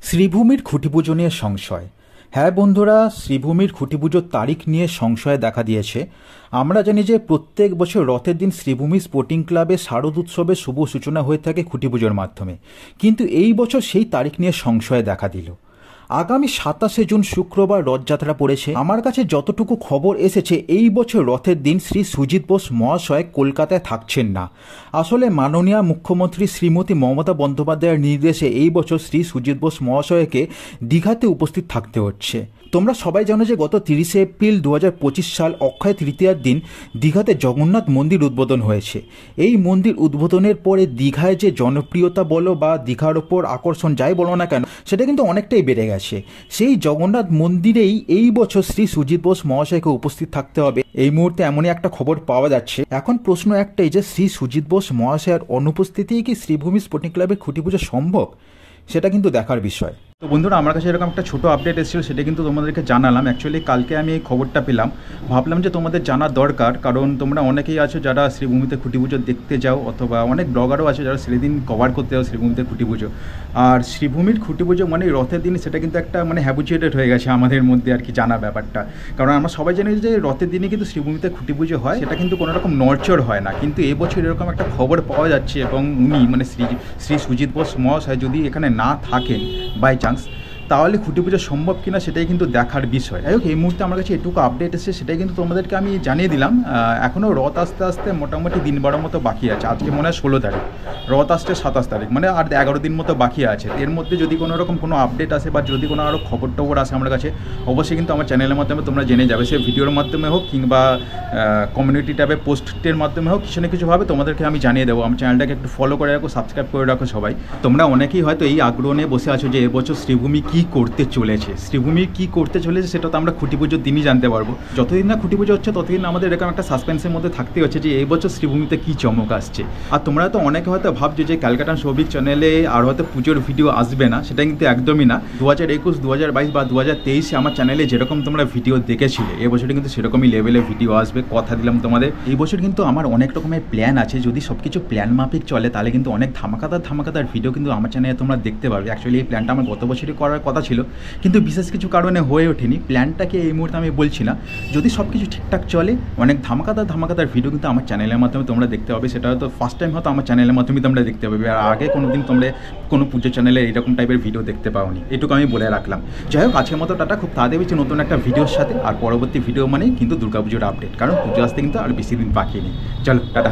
শ্রীভূমির খুঁটি পুজো নিয়ে সংশয়। হ্যাঁ বন্ধুরা, শ্রীভূমির খুঁটি পুজোর তারিখ নিয়ে সংশয় দেখা দিয়েছে। আমরা জানি যে প্রত্যেক বছর রথের দিন শ্রীভূমি স্পোর্টিং ক্লাবে শারদ উৎসবের শুভ সূচনা হয়ে থাকে খুঁটি পুজোর মাধ্যমে, কিন্তু এই বছর সেই তারিখ নিয়ে সংশয় দেখা দিল। আগামী 27শে জুন শুক্রবার রথযাত্রা পড়েছে। আমার কাছে যতটুকু খবর এসেছে, এই বছর রথের দিন শ্রী সুজিত বোস মহাশয় কলকাতায় থাকছেন না। আসলে মাননীয় মুখ্যমন্ত্রী শ্রীমতী মমতা বন্দ্যোপাধ্যায়ের নির্দেশে এই বছর শ্রী সুজিত বোস মহাশয়কে দীঘাতে উপস্থিত থাকতে হচ্ছে। তোমরা সবাই জানো যে গত 30শে এপ্রিল 2025 সাল অক্ষয় তৃতীয়ার দিন দীঘাতে জগন্নাথ মন্দির উদ্বোধন হয়েছে। এই মন্দির উদ্বোধনের পরে দীঘায় যে জনপ্রিয়তা বলো বা দীঘার ওপর আকর্ষণ যাই বলো না কেন, সেটা কিন্তু অনেকটাই বেড়ে গেছে। সেই জগন্নাথ মন্দিরেই এই বছর শ্রী সুজিত বোস মহাশয়কে উপস্থিত থাকতে হবে। এই মুহূর্তে এমনই একটা খবর পাওয়া যাচ্ছে। এখন প্রশ্ন একটাই যে শ্রী সুজিত বোস মহাশয়ের অনুপস্থিতিই কি শ্রীভূমি স্পোর্টিং ক্লাবের খুঁটি পুজো সম্ভব, সেটা কিন্তু দেখার বিষয়। তো বন্ধুরা, আমার কাছে এরকম একটা ছোটো আপডেট এসেছিল, সেটা কিন্তু তোমাদেরকে জানালাম। অ্যাকচুয়ালি কালকে আমি এই খবরটা পেলাম, ভাবলাম যে তোমাদের জানার দরকার, কারণ তোমরা অনেকেই আছো যারা শ্রীভূমিতে খুঁটি পুজো দেখতে যাও, অথবা অনেক ব্লগারও আছে যারা সেদিন কভার করতে যাও শ্রীভূমিতে খুঁটি পুজো। আর শ্রীভূমির খুঁটি পুজো মানে রথের দিন, সেটা কিন্তু একটা মানে হ্যাবিচুয়েটেড হয়ে গেছে আমাদের মধ্যে আর কি জানা ব্যাপারটা। কারণ আমরা সবাই জানি যে রথের দিনে কিন্তু শ্রীভূমিতে খুঁটি পুজো হয়, সেটা কিন্তু কোনো রকম নড়চড় হয় না। কিন্তু এবছর এরকম একটা খবর পাওয়া যাচ্ছে, এবং উনি মানে শ্রী সুজিত বোস মহাশয় যদি এখানে না থাকেন বাই চান্স, তাহলে খুঁটি পুজো সম্ভব কিনা সেটাই কিন্তু দেখার বিষয়। যাই হোক, এই মুহূর্তে আমার কাছে এটুকু আপডেট এসেছে, সেটাই কিন্তু তোমাদেরকে আমি জানিয়ে দিলাম। এখনও রথ আসতে আসতে মোটামুটি দিন 12 মতো বাকি আছে। আজকে মনে হয় 16 তারিখ, রথ আসছে 27 তারিখ, মানে আর 11 দিন মতো বাকি আছে। এর মধ্যে যদি কোনো রকম কোনো আপডেট আসে বা যদি কোনো আরও খবর টবর আসে আমার কাছে, অবশ্যই কিন্তু আমার চ্যানেলের মাধ্যমে তোমরা জেনে যাবে। সে ভিডিওর মাধ্যমে হোক কিংবা কমিউনিটি ট্যাবে পোস্টের মাধ্যমে হোক, কিছু না কিছুভাবে তোমাদেরকে আমি জানিয়ে দেবো। আমার চ্যানেলটাকে একটু ফলো করে রাখো, সাবস্ক্রাইব করে রাখো সবাই। তোমরা অনেকেই হয়তো এই আগ্রহ নিয়ে বসে আছো যে এবছর শ্রীভূমি কী করতে চলেছে। শ্রীভূমি কী করতে চলেছে সেটা তো আমরা খুঁটি পুজোর দিনই জানতে পারবো। যতদিন না খুঁটি পুজো হচ্ছে ততদিন আমাদের এরকম একটা সাসপেন্সের মধ্যে থাকতে হচ্ছে যে এই বছর শ্রীভূমিতে কী চমক আসছে। আর তোমরা তো অনেকে হয়তো ভাবছো যে ক্যালকাটান সৌভিক চ্যানেলে আর হয়তো পুজোর ভিডিও আসবে না, সেটা কিন্তু একদমই না। 2021, 2022 বা 2023 আমার চ্যানেলে যেরকম তোমরা ভিডিও দেখেছিলে, এবছরে কিন্তু সেরকমই লেভেলে ভিডিও আসবে, কথা দিলাম তোমাদের। এই বছর কিন্তু আমার অনেক রকমের প্ল্যান আছে। যদি সব কিছু প্ল্যান মাফিক চলে, তাহলে কিন্তু অনেক ধামাকাদার ভিডিও কিন্তু আমার চ্যানেলে তোমরা দেখতে পাবে। অ্যাকচুয়ালি এই প্ল্যানটা আমার গত বছরই করার কথা ছিল, কিন্তু বিশেষ কিছু কারণে হয়ে ওঠেনি। প্ল্যানটাকে এই মুহূর্তে আমি বলছি না। যদি সব কিছু ঠিকঠাক চলে, অনেক ধামাকাদার ভিডিও কিন্তু আমার চ্যানেলের মাধ্যমে তোমরা দেখতে পাবে। সেটা হয়তো ফার্স্ট টাইম হয়তো আমার চ্যানেলের মাধ্যমে তোমরা দেখতে পাবে, আর আগে কোনোদিন তোমরা কোনো পুজো চ্যানেলে এইরকম টাইপের ভিডিও দেখতে পাওনি। এটুকু আমি বলে রাখলাম। যাই হোক, আজকের মতো টাটা। খুব তাড়াতাড়ি হচ্ছে নতুন একটা ভিডিওর সাথে। আর পরবর্তী ভিডিও মানেই কিন্তু দুর্গাপুজোর আপডেট, কারণ পুজো আসতে কিন্তু আর বেশি দিন বাকি নেই। চলো টাটা।